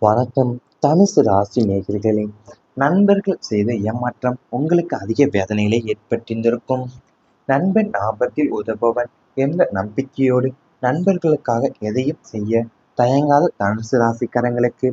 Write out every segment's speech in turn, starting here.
வணக்கம். தனுசு ராசி நேயர்களே, நண்பர்கள் செய்த ஏமாற்றம் உங்களுக்கு அதிக வேதனைகளை ஏற்படுத்தியிருந்திருக்கும். நண்பன் ஆபத்தில் உதவுபவன் என்ற நம்பிக்கையோடு நண்பர்களுக்காக எதையும் செய்ய தயங்காத தனுசு ராசிக்காரங்களுக்கு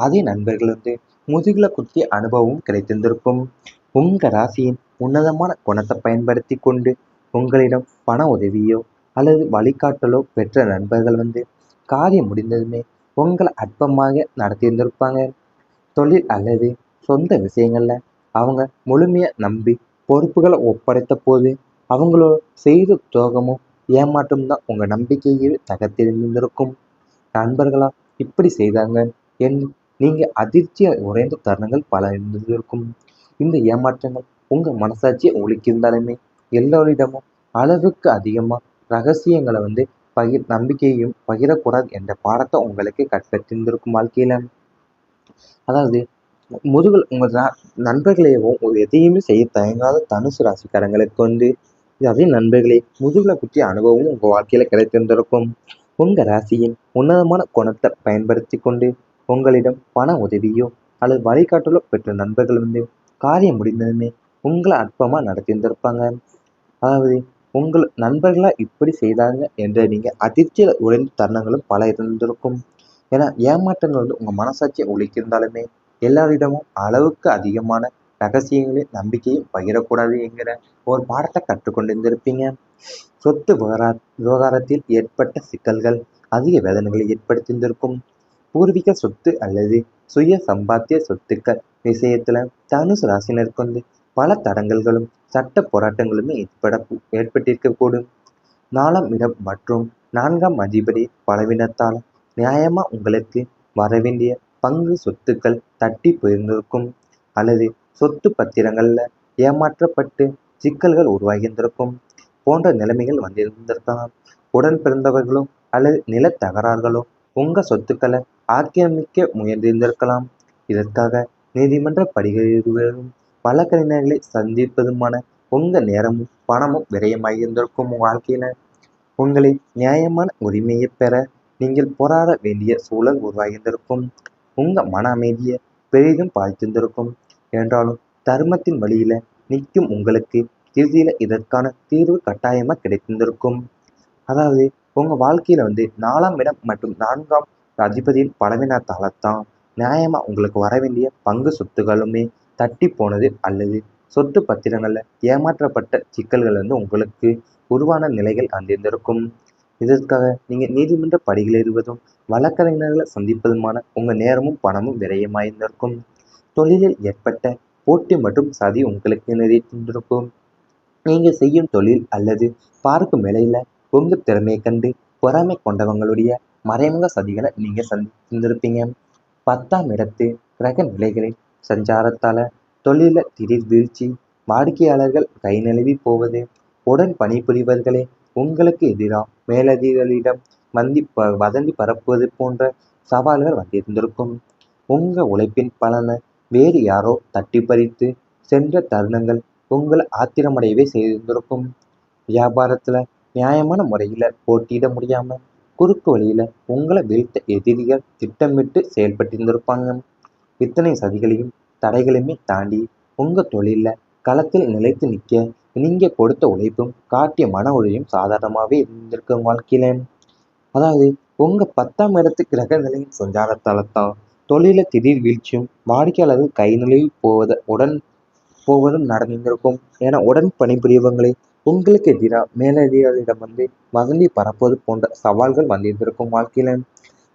அதே நண்பர்கள் முதுகுல குத்திய அனுபவம் கிடைத்திருந்திருக்கும். உங்க ராசியின் உன்னதமான குணத்தை பயன்படுத்தி கொண்டு உங்களிடம் பண உதவியோ அல்லது வழிகாட்டலோ பெற்ற நண்பர்கள் காரியம் முடிந்ததுமே உங்களை அற்பமாக நடத்தியிருந்திருப்பாங்க. தொழில் அல்லது சொந்த விஷயங்கள்ல அவங்க முழுமையா நம்பி பொறுப்புகளை ஒப்படைத்த போது அவங்களோட செய்த துரோகமும் ஏமாற்றம் தான் உங்க நம்பிக்கையை தகர்த்திருந்திருக்கும். நண்பர்களா இப்படி செய்தாங்க என்று நீங்க அதிர்ச்சியை உறைந்த தருணங்கள் பல இருந்திருக்கும். இந்த ஏமாற்றங்கள் உங்க மனசாட்சியை உலுக்கியிருந்தாலுமே எல்லோரிடமும் அளவுக்கு அதிகமா ரகசியங்களை நம்பிக்கையையும் பகிரக்கூடாது என்ற பாடத்தை உங்களுக்கு கற்பித்திருந்திருக்கும் வாழ்க்கையில. அதாவது உங்க நண்பர்களையும் எதையுமே செய்ய தயங்காத தனுசு ராசிக்காரங்களுக்கு அதே நண்பர்களை முதுகுல குற்றிய அனுபவமும் உங்க வாழ்க்கையில கிடைத்திருந்திருக்கும். உங்க ராசியின் உன்னதமான குணத்தை பயன்படுத்தி கொண்டு உங்களிடம் பண உதவியோ அல்லது வழிகாட்டலோ பெற்ற நண்பர்கள் காரியம் முடிந்ததுமே உங்களை அற்பமா நடத்தியிருந்திருப்பாங்க. அதாவது உங்கள் நண்பர்களா இப்படி செய்தாங்க என்ற நீங்க அதிர்ச்சியில உறைந்த தருணங்களும் பல இருந்திருக்கும். ஏன்னா ஏமாற்றங்கள் உங்க மனசாட்சியை உழைக்கிருந்தாலுமே எல்லாரிடமும் அளவுக்கு அதிகமான ரகசியங்களையும் நம்பிக்கையும் பகிரக்கூடாது என்கிற ஒரு பாடத்தை கற்றுக்கொண்டிருந்திருப்பீங்க. சொத்து விவகாரத்தில் ஏற்பட்ட சிக்கல்கள் அதிக வேதனைகளை ஏற்படுத்தியிருந்திருக்கும். பூர்வீக சொத்து அல்லது சுய சம்பாத்திய சொத்துக்கள் விஷயத்துல தனுசு ராசினருக்கு பல தடங்கல்களும் சட்ட போராட்டங்களுமே ஏற்பட்டிருக்கக்கூடும். 4ஆம் இடம் மற்றும் 4ஆம் அதிபதி பலவீனத்தால் நியாயமா உங்களுக்கு வரவேண்டிய பங்கு சொத்துக்கள் தட்டி போயிருந்திருக்கும். அல்லது சொத்து பத்திரங்கள்ல ஏமாற்றப்பட்டு சிக்கல்கள் உருவாகியிருந்திருக்கும் போன்ற நிலைமைகள் வந்திருந்திருக்கலாம். உடன் பிறந்தவர்களோ அல்லது நில தகராறுகளோ உங்க சொத்துக்களை ஆக்கிரமிக்க முயன்றிருந்திருக்கலாம். இதற்காக நீதிமன்ற படிகளிலும் வழக்கறிஞர்களை சந்திப்பதுமான உங்க நேரமும் பணமும் விரயமாகியிருந்திருக்கும். வாழ்க்கையில உங்களை நியாயமான உரிமையை பெற நீங்கள் போராட வேண்டிய சூழல் உருவாகியிருந்திருக்கும். உங்க மன அமைதியை பெரிதும் பாதித்திருந்திருக்கும். என்றாலும் தர்மத்தின் வழியில நிற்கும் உங்களுக்கு இறுதியில இதற்கான தீர்வு கட்டாயமா கிடைத்திருந்திருக்கும். அதாவது உங்க வாழ்க்கையில 4ஆம் இடம் மற்றும் 4ஆம் அதிபதியின் பலவீனத்தால்தான் நியாயமா உங்களுக்கு வர வேண்டிய பங்கு சொத்துகளுமே தட்டி போனது அல்லது சொத்து பத்திரங்கள்ல ஏமாற்றப்பட்ட சிக்கல்கள் உங்களுக்கு உருவான நிலைகள் அந்திருந்திருக்கும். இதற்காக நீங்க நீதிமன்ற படிகள் ஏறுவதும் வழக்கறிஞர்களை சந்திப்பதுமான உங்க நேரமும் பணமும் விரயமாயிருந்திருக்கும். தொழிலில் ஏற்பட்ட போட்டி மற்றும் சதி உங்களுக்கு நிறைந்திருக்கும். நீங்க செய்யும் தொழில் அல்லது பார்க்கும் வேலையில உங்க திறமையை கண்டு பொறாமை கொண்டவங்களுடைய மறைமுக சதிகளை நீங்க சந்தித்திருப்பீங்க. 10ஆம் இடத்து கிரக நிலைகளின் சஞ்சாரத்தால தொழில திடீர் வீழ்ச்சி, வாடிக்கையாளர்கள் கை நழுவி போவது, உடன் பணிபுரிவர்களே உங்களுக்கு எதிராக மேலதிகாரிகளிடம் வதந்தி பரப்புவது போன்ற சவால்கள் வந்திருந்திருக்கும். உங்க உழைப்பின் பலனை வேறு யாரோ தட்டி பறித்து சென்ற தருணங்கள் உங்களை ஆத்திரமடையவே செய்திருந்திருக்கும். வியாபாரத்துல நியாயமான முறையில போட்டியிட முடியாம குறுக்கு வழியில உங்களை வீழ்த்த எதிரிகள் திட்டமிட்டு செயல்பட்டிருந்திருப்பாங்க. இத்தனை சதிகளையும் தடைகளையுமே தாண்டி உங்க தொழில களத்தில் நிலைத்து நிற்க நீங்க கொடுத்த உழைப்பும் காட்டிய மன உறுதியும் சாதாரணமாகவே இருந்திருக்க வாழ்க்கையில. அதாவது உங்க 10ஆம் இடத்து கிரக நிலையின் சஞ்சாரத்தால்தான் தொழில திடீர் வீழ்ச்சியும் வாடிக்கையாளர்கள் கை நழுவி போவதும் நடந்திருக்கும். ஏன்னா உடன் பணிபுரியவங்களை உங்களுக்கு எதிராக மேலதிகாரிகளிடம் வதந்தி பரப்புவது போன்ற சவால்கள் வந்திருந்திருக்கும் வாழ்க்கையில.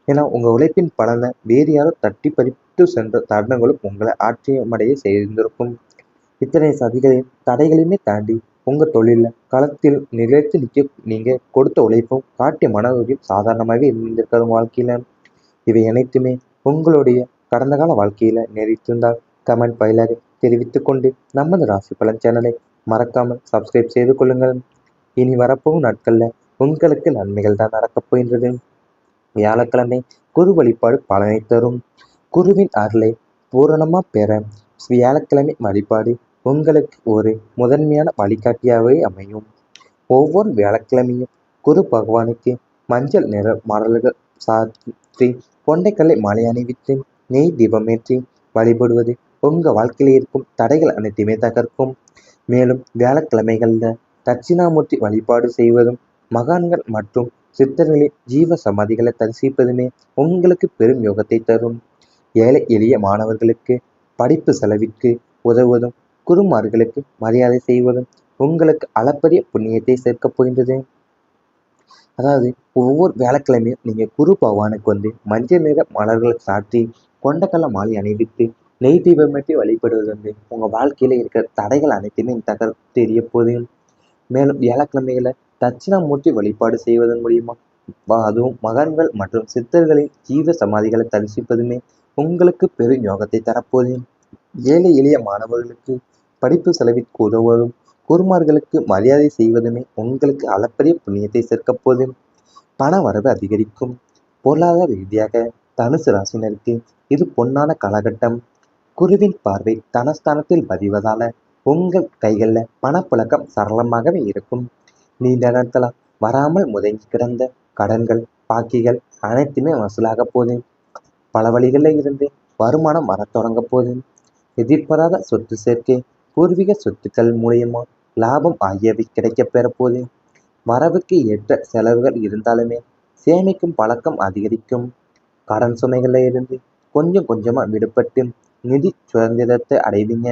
ஏன்னா உங்க உழைப்பின் பலனை வேறு யாரோ தட்டி பறித்து சென்ற தருணங்களும் உங்களை ஆச்சரியமடைய செய்திருந்திருக்கும். இத்தனை சதிகளையும் தடைகளையுமே தாண்டி உங்க தொழில களத்தில் நிலைத்து நிற்க நீங்க கொடுத்த உழைப்பும் காட்டிய மன உறுதியும் சாதாரணமாகவே இருந்திருக்காது வாழ்க்கையில. இவை அனைத்துமே உங்களுடைய கடந்த கால வாழ்க்கையில நேரிட்டிருந்தால் கமெண்ட் வாயிலாக தெரிவித்துக் கொண்டு நமது ராசி பலன் சேனலை மறக்காமல் சப்ஸ்கிரைப் செய்து கொள்ளுங்கள். இனி வரப்போகும் நாட்கள்ல உங்களுக்கு நன்மைகள் தான் நடக்கப் போகின்றது. வியாழக்கிழமை குரு வழிபாடு பலனை தரும். குருவின் அருளை பூரணமா பெற வியாழக்கிழமை வழிபாடு உங்களுக்கு ஒரு முதன்மையான வழிகாட்டியாகவே அமையும். ஒவ்வொரு வியாழக்கிழமையும் குரு பகவானுக்கு மஞ்சள் நிற மலர்கள் சாற்றி கொண்டைக்கல்லை மாலை அணிவித்து நெய் தீபமேற்றி வழிபடுவது உங்கள் வாழ்க்கையில் இருக்கும் தடைகள் அனைத்துமே தகர்க்கும். மேலும் வியாழக்கிழமைகளில் தட்சிணாமூர்த்தி வழிபாடு செய்வதும் மகான்கள் மற்றும் சித்தர்களின் ஜீவ சமாதிகளை தரிசிப்பதுமே உங்களுக்கு பெரும் யோகத்தை தரும். ஏழை எளிய மாணவர்களுக்கு படிப்பு செலவிற்கு உதவுவதும் குருமார்களுக்கு மரியாதை செய்வதும் உங்களுக்கு அளப்பரிய புண்ணியத்தை சேர்க்கப் போகின்றது. அதாவது ஒவ்வொரு வியாழக்கிழமையும் நீங்கள் குரு பகவானுக்கு மஞ்சள் நிற மலர்கள் சாற்றி கொண்டக்கல்ல மாலை அணிவித்து நெய் தீபமேற்றி வழிபடுவது உங்கள் வாழ்க்கையில் இருக்கிற தடைகள் அனைத்துமே தெரிய போதும். மேலும் வியாழக்கிழமைகளை தட்சிணாமூர்த்தி வழிபாடு செய்வதன் மூலியமா அதுவும் மகான்கள் மற்றும் சித்தர்களின் ஜீவ சமாதிகளை தரிசிப்பதுமே உங்களுக்கு பெரும் யோகத்தை தரப்போது. ஏழை எளிய மாணவர்களுக்கு படிப்பு செலவிற்கு உதவுவதும் குருமார்களுக்கு மரியாதை செய்வதுமே உங்களுக்கு அளப்பரிய புண்ணியத்தை சேர்க்கப் போது. பண வரவு அதிகரிக்கும். பொருளாதார ரீதியாக தனுசு ராசினருக்கு இது பொன்னான காலகட்டம். குருவின் பார்வை தனஸ்தானத்தில் பதிவதால உங்கள் கைகளில் பணப்புழக்கம் சரளமாகவே இருக்கும். நீண்ட நேரத்தில் வராமல் முடங்கி கிடந்த கடன்கள் பாக்கிகள் அனைத்துமே வசூலாக போது. பல வழிகளில் இருந்து வருமானம் வரத் தொடங்க போது. எதிர்பாராத சொத்து சேர்க்கை பூர்வீக சொத்துக்கள் மூலியமா லாபம் ஆகியவை கிடைக்கப் பெற போது. வரவுக்கு ஏற்ற செலவுகள் இருந்தாலுமே சேமிக்கும் பழக்கம் அதிகரிக்கும். கடன் சுமைகளில் இருந்து கொஞ்சம் கொஞ்சமாக விடுபட்டு நிதி சுதந்திரத்தை அடைவீங்க.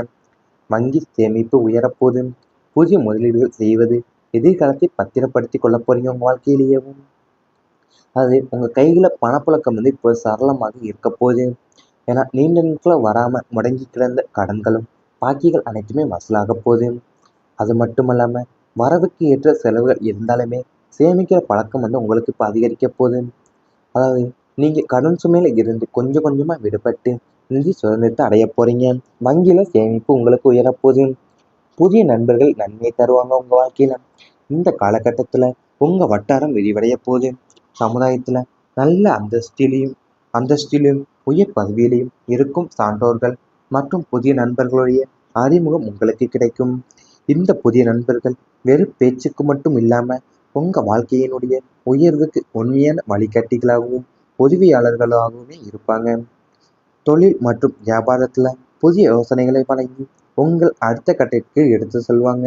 வங்கி சேமிப்பு உயரப்போது. புதிய முதலீடுகள் செய்வது எதிர்காலத்தை பத்திரப்படுத்தி கொள்ள போறீங்க உங்கள் வாழ்க்கையிலேயேவும். அது உங்கள் கையில் பணப்புழக்கம் இப்போ சரளமாக இருக்க போகுது. ஏன்னா நீண்ட நாட்களில் வராமல் முடங்கி கிடந்த கடன்களும் பாக்கிகள் அனைத்துமே வசூலாக போகுது. அது மட்டும் இல்லாமல் வரவுக்கு ஏற்ற செலவுகள் இருந்தாலுமே சேமிக்கிற பழக்கம் உங்களுக்கு இப்போ அதிகரிக்க போகுது. அதாவது நீங்கள் கடன் சுமையில் இருந்து கொஞ்சம் கொஞ்சமாக விடுபட்டு நிதி சுதந்திரத்தை அடைய போகிறீங்க. வங்கியில் சேமிப்பு உங்களுக்கு உயரப்போகுது. புதிய நண்பர்கள் நன்மை தருவாங்க உங்கள் வாழ்க்கையில். இந்த காலகட்டத்தில் உங்கள் வட்டாரம் விரிவடைய போகுது. சமுதாயத்தில் நல்ல அந்தஸ்திலையும் உயர் பதவியிலையும் இருக்கும் சான்றோர்கள் மற்றும் புதிய நண்பர்களுடைய அறிமுகம் உங்களுக்கு கிடைக்கும். இந்த புதிய நண்பர்கள் வெறும் பேச்சுக்கு மட்டும் இல்லாமல் உங்கள் வாழ்க்கையினுடைய உயர்வுக்கு உண்மையான வழிகாட்டிகளாகவும் உதவியாளர்களாகவுமே இருப்பாங்க. தொழில் மற்றும் வியாபாரத்தில் புதிய யோசனைகளை வழங்கி உங்கள் அடுத்த கட்டத்திற்கு எடுத்து செல்வாங்க.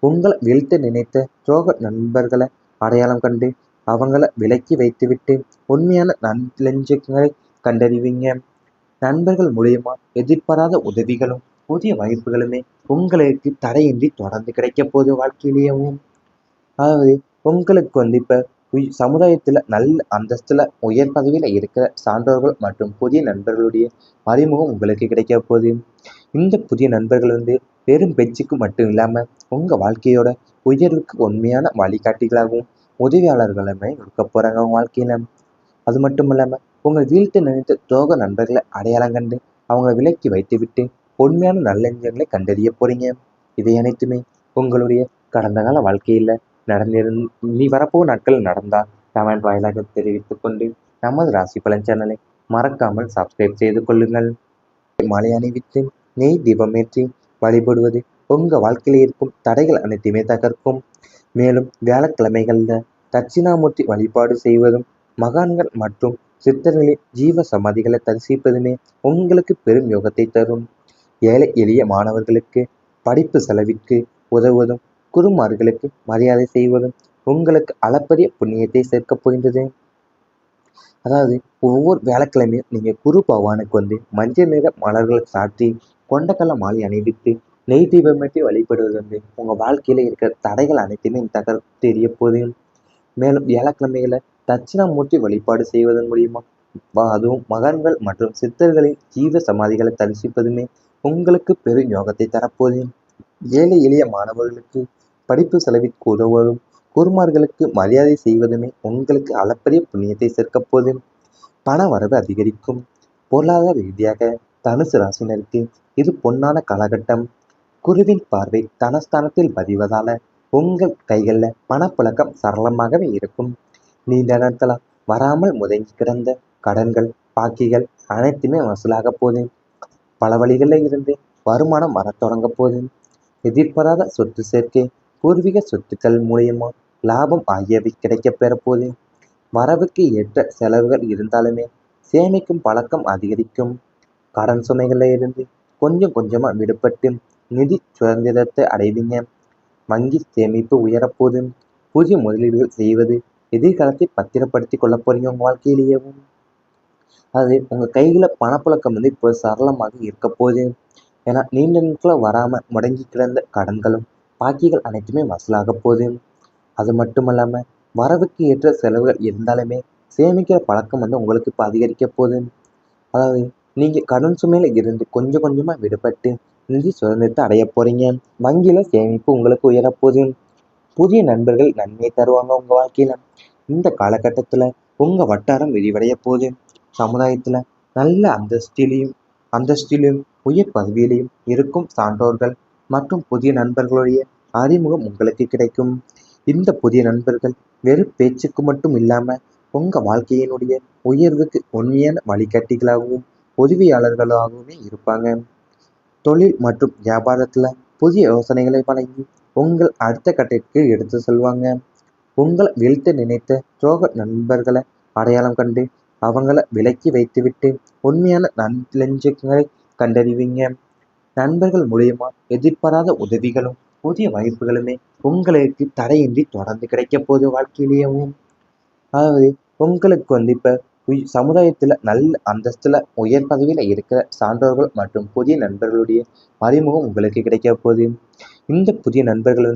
உங்களை வீழ்த்த நினைத்த துரோக நண்பர்களை அடையாளம் கண்டு அவங்கள விலக்கி வைத்துவிட்டு உண்மையான நன்றிகளை கண்டறிவீங்க. நண்பர்கள் மூலியமா எதிர்பாராத உதவிகளும் புதிய வாய்ப்புகளுமே உங்களுக்கு தடையின்றி தொடர்ந்து கிடைக்க போது வாழ்க்கையிலேயும். அதாவது உங்களுக்கு இப்போ சமுதாயத்தில் நல்ல அந்தஸ்தில் உயர் பதவியில் இருக்கிற சான்றோர்கள் மற்றும் புதிய நண்பர்களுடைய அறிமுகம் உங்களுக்கு கிடைக்க போகுது. இந்த புதிய நண்பர்கள் வெறும் பேச்சுக்கு மட்டும் இல்லாமல் உங்கள் வாழ்க்கையோட உயர்வுக்கு உண்மையான வழிகாட்டிகளாகவும் உதவியாளர்களுமே இருக்க போகிறாங்க உங்கள் வாழ்க்கையில். அது மட்டும் இல்லாமல் உங்கள் வீழ்த்து நினைத்த துரோக நண்பர்களை அடையாளம் கண்டு அவங்களை விலக்கி வைத்துவிட்டு உண்மையான நல்லெஞ்சங்களை கண்டறிய போகிறீங்க. இவை அனைத்துமே உங்களுடைய கடந்த கால வாழ்க்கையில் நீ வரப்போகும் நாட்கள் நடந்தால் கமெண்ட் வாயிலாக தெரிவித்துக் கொண்டு நமது ராசி பலன் சேனலை மறக்காமல் சப்ஸ்கிரைப் செய்து கொள்ளுங்கள். மாலை அணிவித்து நெய் தீபமேற்றி வழிபடுவது உங்கள் வாழ்க்கையில் இருக்கும் தடைகள் அனைத்துமே தகர்க்கும். மேலும் வியாழக்கிழமைகளில் தட்சிணாமூர்த்தி வழிபாடு செய்வதும் மகான்கள் மற்றும் சித்தர்களின் ஜீவ சமாதிகளை தரிசிப்பதுமே உங்களுக்கு பெரும் யோகத்தை தரும். ஏழை எளிய மாணவர்களுக்கு படிப்பு செலவிற்கு உதவுவதும் குருமார்களுக்கு மரியாதை செய்வதும் உங்களுக்கு அளப்பரிய புண்ணியத்தை சேர்க்கப் போகின்றது. அதாவது ஒவ்வொரு வியாழக்கிழமையும் நீங்கள் குரு பகவானுக்கு மஞ்சள் நிற மலர்கள் சாற்றி கொண்டக்கல்ல மாலை அணிவித்து நெய் தீபமேற்றி வழிபடுவது உங்கள் வாழ்க்கையில் இருக்கிற தடைகள் அனைத்துமே தெரிய போதும். மேலும் வியாழக்கிழமைகளை தட்சிணாமூர்த்தி வழிபாடு செய்வதன் மூலியமா அதுவும் மகான்கள் மற்றும் சித்தர்களின் ஜீவ சமாதிகளை தரிசிப்பதுமே உங்களுக்கு பெரும் யோகத்தை தரப்போது. ஏழை எளிய மாணவர்களுக்கு படிப்பு செலவிற்கு உதவுவதும் குருமார்களுக்கு மரியாதை செய்வதுமே உங்களுக்கு அளப்பரிய புண்ணியத்தை சேர்க்கப் போது. பண வரவு அதிகரிக்கும். பொருளாதார ரீதியாக தனுசு ராசினருக்கு இது பொன்னான காலகட்டம். குருவின் பார்வை தனஸ்தானத்தில் பதிவதால உங்கள் கைகளில் பணப்புழக்கம் சரளமாகவே இருக்கும். நீண்ட நேரத்தில் வராமல் முடங்கி கிடந்த கடன்கள் பாக்கிகள் அனைத்துமே வசூலாக போது. பல வழிகளில் இருந்து வருமானம் வரத் தொடங்க போது. எதிர்பாராத சொத்து சேர்க்கை பூர்வீக சொத்துக்கள் மூலியமா லாபம் ஆகியவை கிடைக்கப் பெற போது. வரவுக்கு ஏற்ற செலவுகள் இருந்தாலுமே சேமிக்கும் பழக்கம் அதிகரிக்கும். கடன் சுமைகளில் இருந்து கொஞ்சம் கொஞ்சமாக விடுபட்டு நிதி சுதந்திரத்தை அடைவீங்க. வங்கி சேமிப்பு உயரப்போது. புதிய முதலீடுகள் செய்வது எதிர்காலத்தை பத்திரப்படுத்தி கொள்ள போறீங்க உங்கள் வாழ்க்கையிலேயேவும். அது உங்கள் கையில் பணப்புழக்கம் இப்போ சரளமாக இருக்க போகுது. ஏன்னா நீண்ட நாட்களாக வராமல் முடங்கி கிடந்த கடன்களும் பாக்கிகள் அனைத்துமே வசூலாக போகுது. அது மட்டும் இல்லாமல் வரவுக்கு ஏற்ற செலவுகள் இருந்தாலுமே சேமிக்கிற பழக்கம் உங்களுக்கு இப்போ அதிகரிக்க போகுது. அதாவது நீங்கள் கடன் சுமையில் இருந்து கொஞ்சம் கொஞ்சமாக விடுபட்டு நிதி சுதந்திரத்தை அடைய போகிறீங்க. வங்கியில் சேமிப்பு உங்களுக்கு உயரப்போகுது. புதிய நண்பர்கள் நன்மை தருவாங்க உங்கள் வாழ்க்கையில். இந்த காலகட்டத்தில் உங்கள் வட்டாரம் விரிவடைய போகுது. சமுதாயத்தில் நல்ல அந்தஸ்திலையும் உயர் பதவியிலையும் இருக்கும் சான்றோர்கள் மற்றும் புதிய நண்பர்களுடைய அறிமுகம் உங்களுக்கு கிடைக்கும். இந்த புதிய நண்பர்கள் வெறும் பேச்சுக்கு மட்டும் இல்லாமல் உங்கள் வாழ்க்கையினுடைய உயர்வுக்கு உண்மையான வழிகாட்டிகளாகவும் உதவியாளர்களாகவுமே இருப்பாங்க. தொழில் மற்றும் வியாபாரத்தில் புதிய யோசனைகளை வழங்கி உங்கள் அடுத்த கட்டத்திற்கு எடுத்து செல்வாங்க. உங்களை வீழ்த்த நினைத்த துரோக நண்பர்களை அடையாளம் கண்டு அவங்கள விலக்கி வைத்துவிட்டு உண்மையான நெஞ்சங்களை கண்டறிவீங்க. நண்பர்கள் மூலியமா எதிர்பாராத உதவிகளும் புதிய வாய்ப்புகளுமே உங்களுக்கு தடையின்றி தொடர்ந்து கிடைக்க போகுது வாழ்க்கையிலேயும். அதாவது உங்களுக்கு இப்போ சமுதாயத்தில் நல்ல அந்தஸ்தில் உயர் பதவியில் இருக்கிற சான்றோர்கள் மற்றும் புதிய நண்பர்களுடைய அறிமுகம் உங்களுக்கு கிடைக்க போகுது. இந்த புதிய நண்பர்கள்